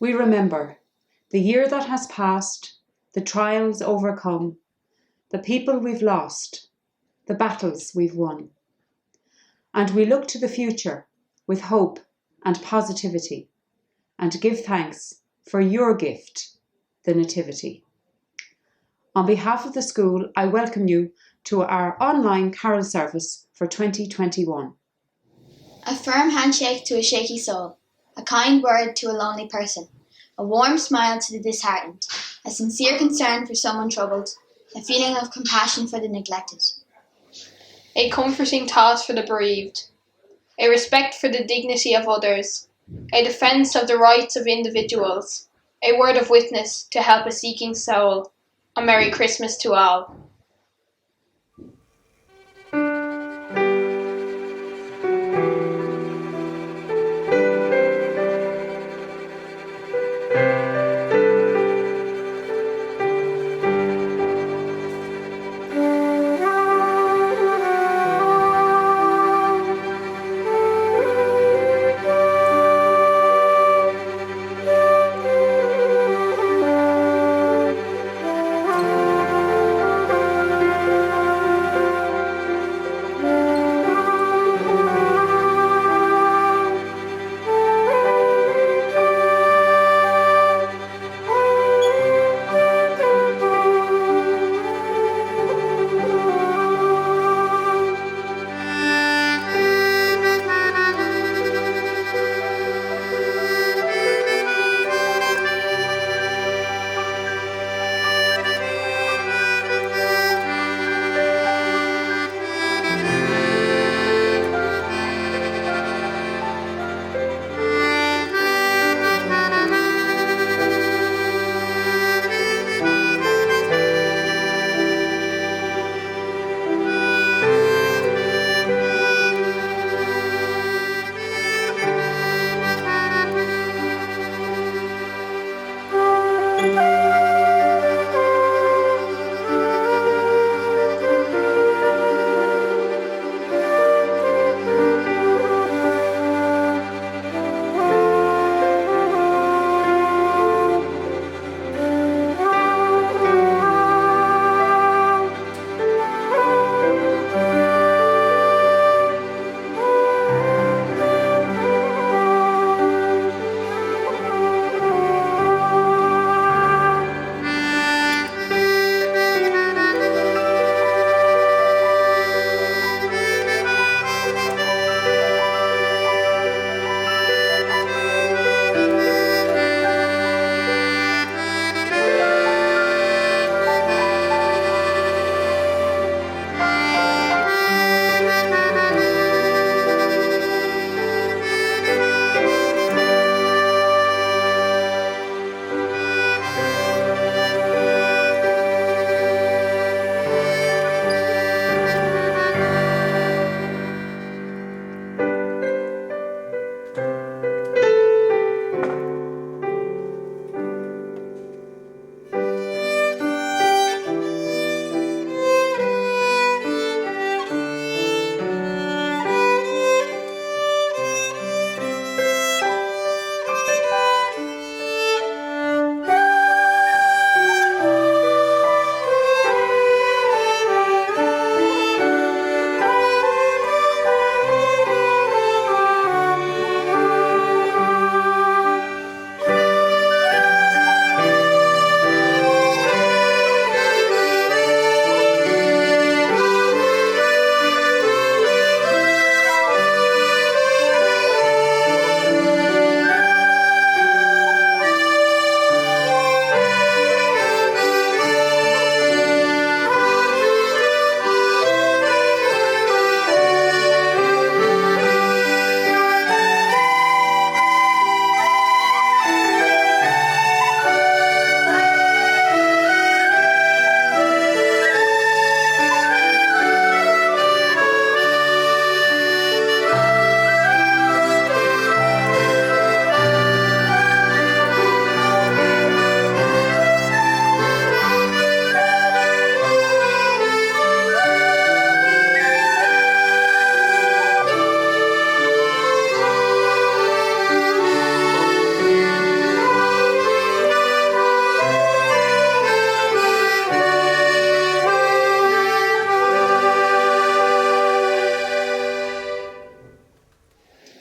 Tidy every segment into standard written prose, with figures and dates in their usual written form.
we remember the year that has passed, the trials overcome, the people we've lost, the battles we've won. And we look to the future with hope and positivity and give thanks for your gift, the Nativity. On behalf of the school, I welcome you to our online carol service for 2021. A firm handshake to a shaky soul, a kind word to a lonely person, a warm smile to the disheartened, a sincere concern for someone troubled, a feeling of compassion for the neglected. A comforting thought for the bereaved, a respect for the dignity of others, a defence of the rights of individuals, a word of witness to help a seeking soul. A Merry Christmas to all.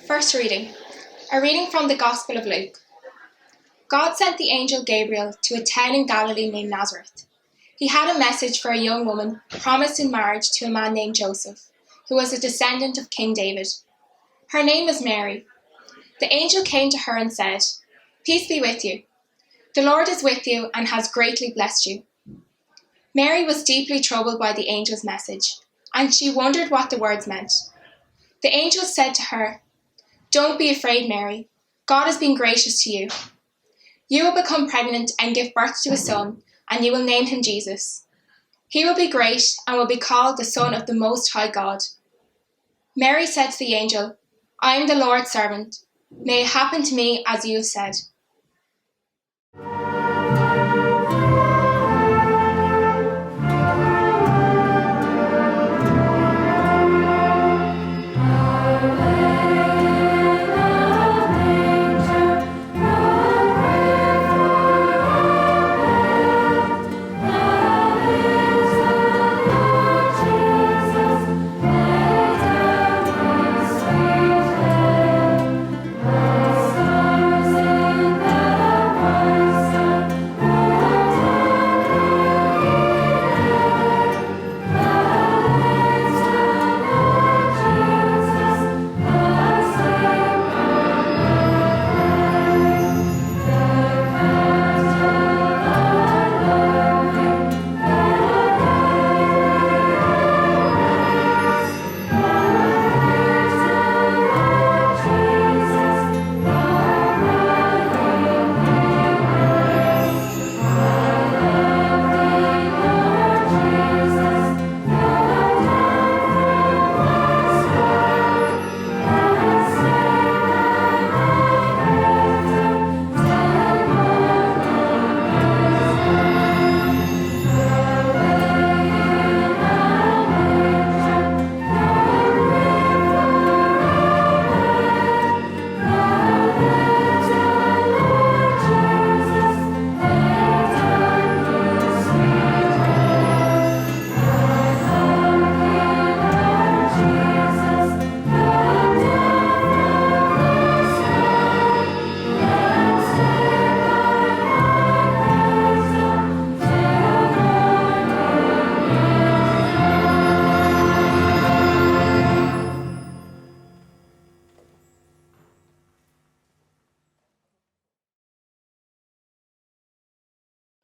First reading. A reading from the Gospel of Luke. God sent the angel Gabriel to a town in Galilee named Nazareth. He had a message for a young woman promised in marriage to a man named Joseph, who was a descendant of King David. Her name was Mary. The angel came to her and said, "Peace be with you. The Lord is with you and has greatly blessed you." Mary was deeply troubled by the angel's message, and she wondered what the words meant. The angel said to her, "Don't be afraid, Mary. God has been gracious to you. You will become pregnant and give birth to a son, and you will name him Jesus. He will be great and will be called the Son of the Most High God." Mary said to the angel, "I am the Lord's servant. May it happen to me as you have said."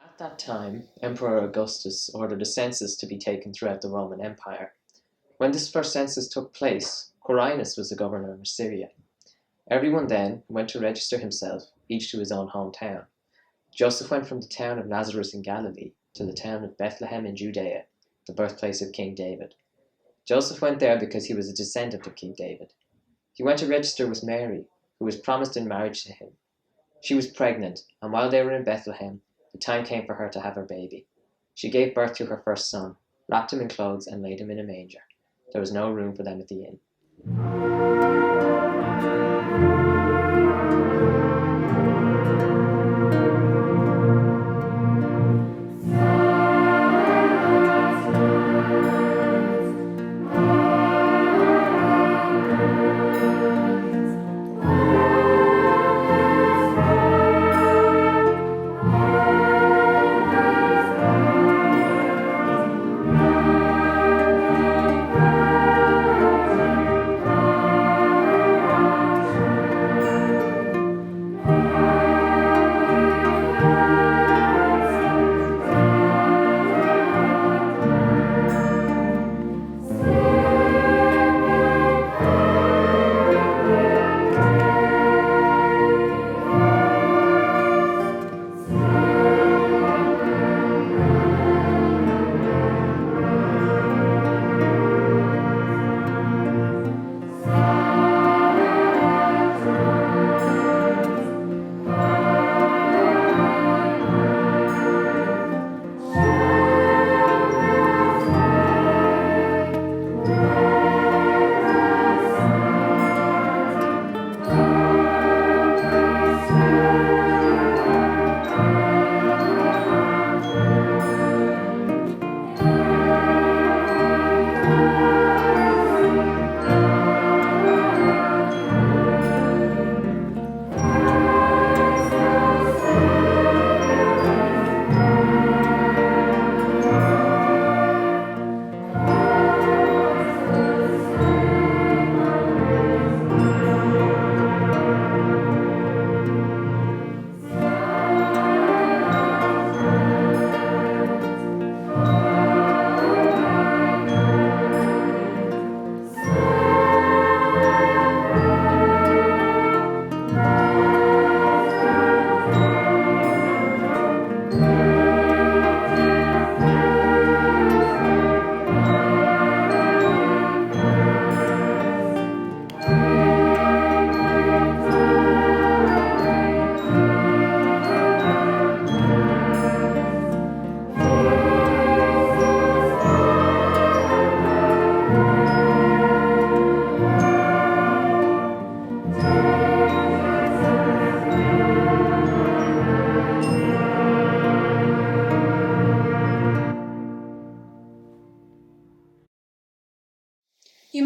At that time, Emperor Augustus ordered a census to be taken throughout the Roman Empire. When this first census took place, Quirinius was the governor of Syria. Everyone then went to register himself, each to his own hometown. Joseph went from the town of Nazareth in Galilee to the town of Bethlehem in Judea, the birthplace of King David. Joseph went there because he was a descendant of King David. He went to register with Mary, who was promised in marriage to him. She was pregnant, and while they were in Bethlehem, the time came for her to have her baby. She gave birth to her first son, wrapped him in clothes, and laid him in a manger. There was no room for them at the inn.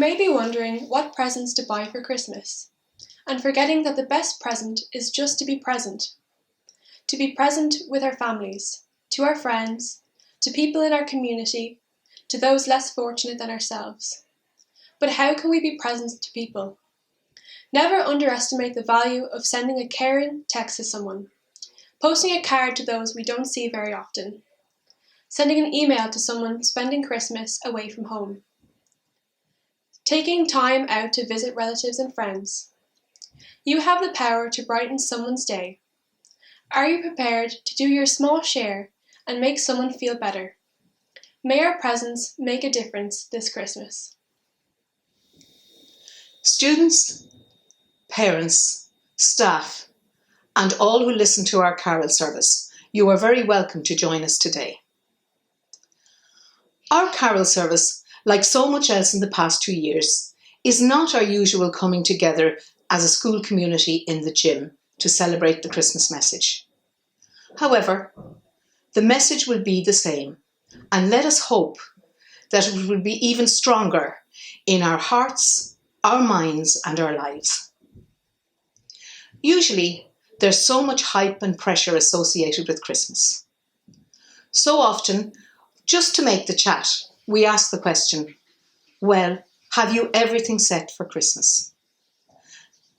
may be wondering what presents to buy for Christmas, and forgetting that the best present is just to be present. To be present with our families, to our friends, to people in our community, to those less fortunate than ourselves. But how can we be present to people? Never underestimate the value of sending a caring text to someone, posting a card to those we don't see very often, sending an email to someone spending Christmas away from home, taking time out to visit relatives and friends. You have the power to brighten someone's day. Are you prepared to do your small share and make someone feel better? May our presence make a difference this Christmas. Students, parents, staff, and all who listen to our carol service, you are very welcome to join us today. Our carol service, like so much else in the past 2 years, is not our usual coming together as a school community in the gym to celebrate the Christmas message. However, the message will be the same, and let us hope that it will be even stronger in our hearts, our minds, and our lives. Usually, there's so much hype and pressure associated with Christmas. So often, just to make the chat, we ask the question, well, have you everything set for Christmas?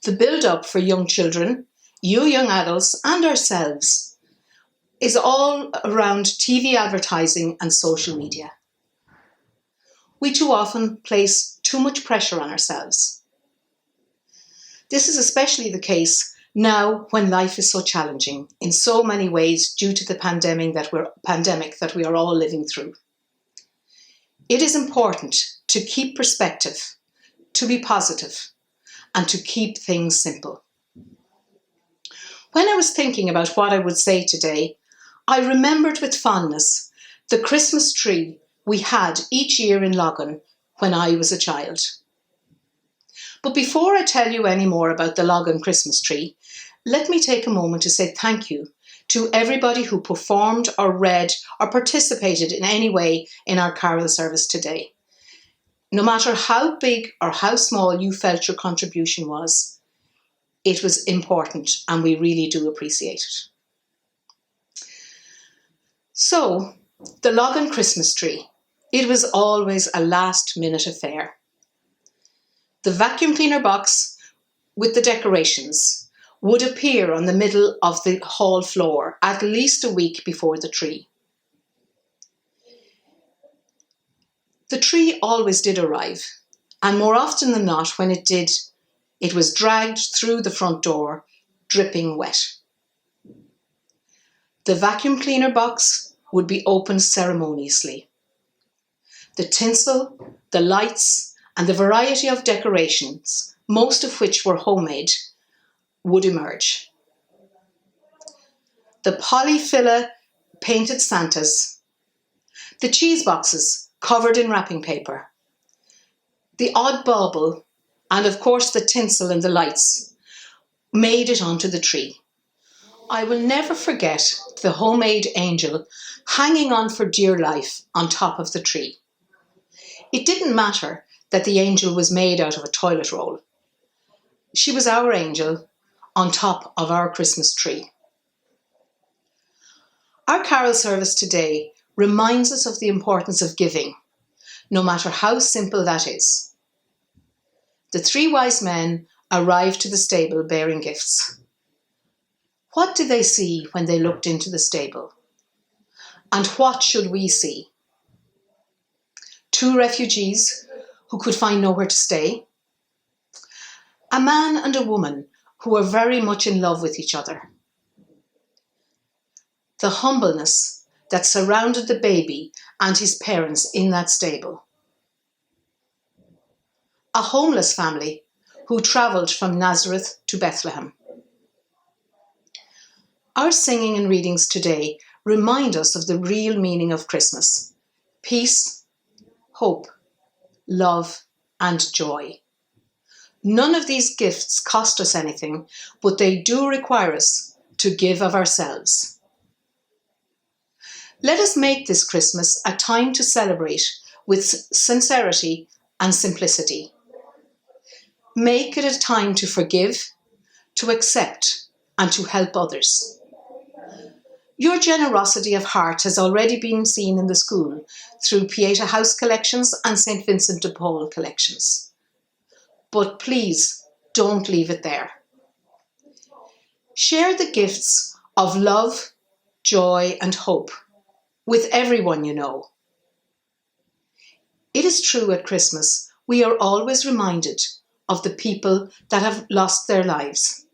The build-up for young children, you young adults, and ourselves is all around TV advertising and social media. We too often place too much pressure on ourselves. This is especially the case now when life is so challenging in so many ways due to the pandemic that we are all living through. It is important to keep perspective, to be positive, and to keep things simple. When I was thinking about what I would say today, I remembered with fondness the Christmas tree we had each year in Loggan when I was a child. But before I tell you any more about the Loggan Christmas tree, let me take a moment to say thank you to everybody who performed or read or participated in any way in our carol service today. No matter how big or how small you felt your contribution was, it was important and we really do appreciate it. So, the Loggan Christmas tree. It was always a last-minute affair. The vacuum cleaner box with the decorations would appear on the middle of the hall floor at least a week before the tree. The tree always did arrive, and more often than not, when it did, it was dragged through the front door, dripping wet. The vacuum cleaner box would be opened ceremoniously. The tinsel, the lights, and the variety of decorations, most of which were homemade, would emerge. The polyfilla painted Santas, the cheese boxes covered in wrapping paper, the odd bauble, and of course the tinsel and the lights made it onto the tree. I will never forget the homemade angel hanging on for dear life on top of the tree. It didn't matter that the angel was made out of a toilet roll. She was our angel on top of our Christmas tree. Our carol service today reminds us of the importance of giving, no matter how simple that is. The 3 wise men arrived to the stable bearing gifts. What did they see when they looked into the stable? And what should we see? 2 refugees who could find nowhere to stay. A man and a woman who were very much in love with each other. The humbleness that surrounded the baby and his parents in that stable. A homeless family who travelled from Nazareth to Bethlehem. Our singing and readings today remind us of the real meaning of Christmas: peace, hope, love, and joy. None of these gifts cost us anything, but they do require us to give of ourselves. Let us make this Christmas a time to celebrate with sincerity and simplicity, Make it a time to forgive, to accept, and to help others. Your generosity of heart has already been seen in the school through Pieta House collections and St. Vincent de Paul collections. But please don't leave it there. Share the gifts of love, joy, and hope with everyone you know. It is true at Christmas, we are always reminded of the people that have lost their lives,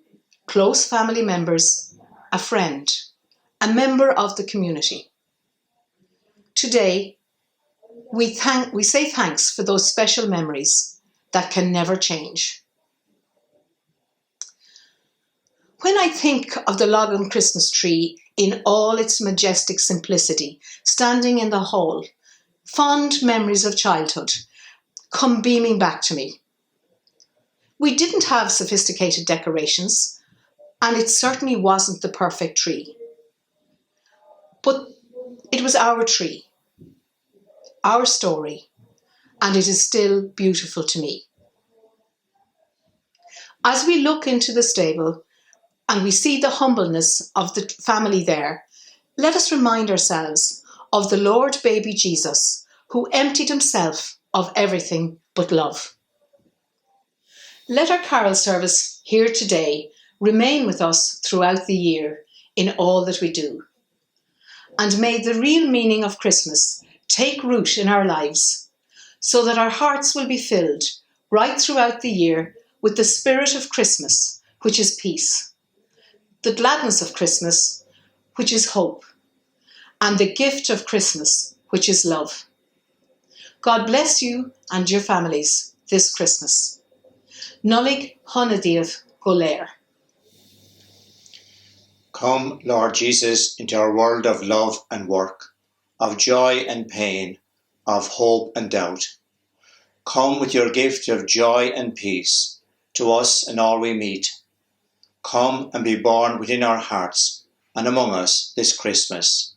close family members, a friend, a member of the community. Today, we say thanks for those special memories that can never change. When I think of the Logan Christmas tree in all its majestic simplicity, standing in the hall, fond memories of childhood come beaming back to me. We didn't have sophisticated decorations, and it certainly wasn't the perfect tree. But it was our tree, our story, and it is still beautiful to me. As we look into the stable and we see the humbleness of the family there, let us remind ourselves of the Lord baby Jesus, who emptied himself of everything but love. Let our carol service here today remain with us throughout the year in all that we do. And may the real meaning of Christmas take root in our lives, so that our hearts will be filled right throughout the year with the spirit of Christmas, which is peace, the gladness of Christmas, which is hope, and the gift of Christmas, which is love. God bless you and your families this Christmas. Nolig Honadíomh Goléir. Come, Lord Jesus, into our world of love and work, of joy and pain, of hope and doubt. Come with your gift of joy and peace to us and all we meet. Come and be born within our hearts and among us this Christmas.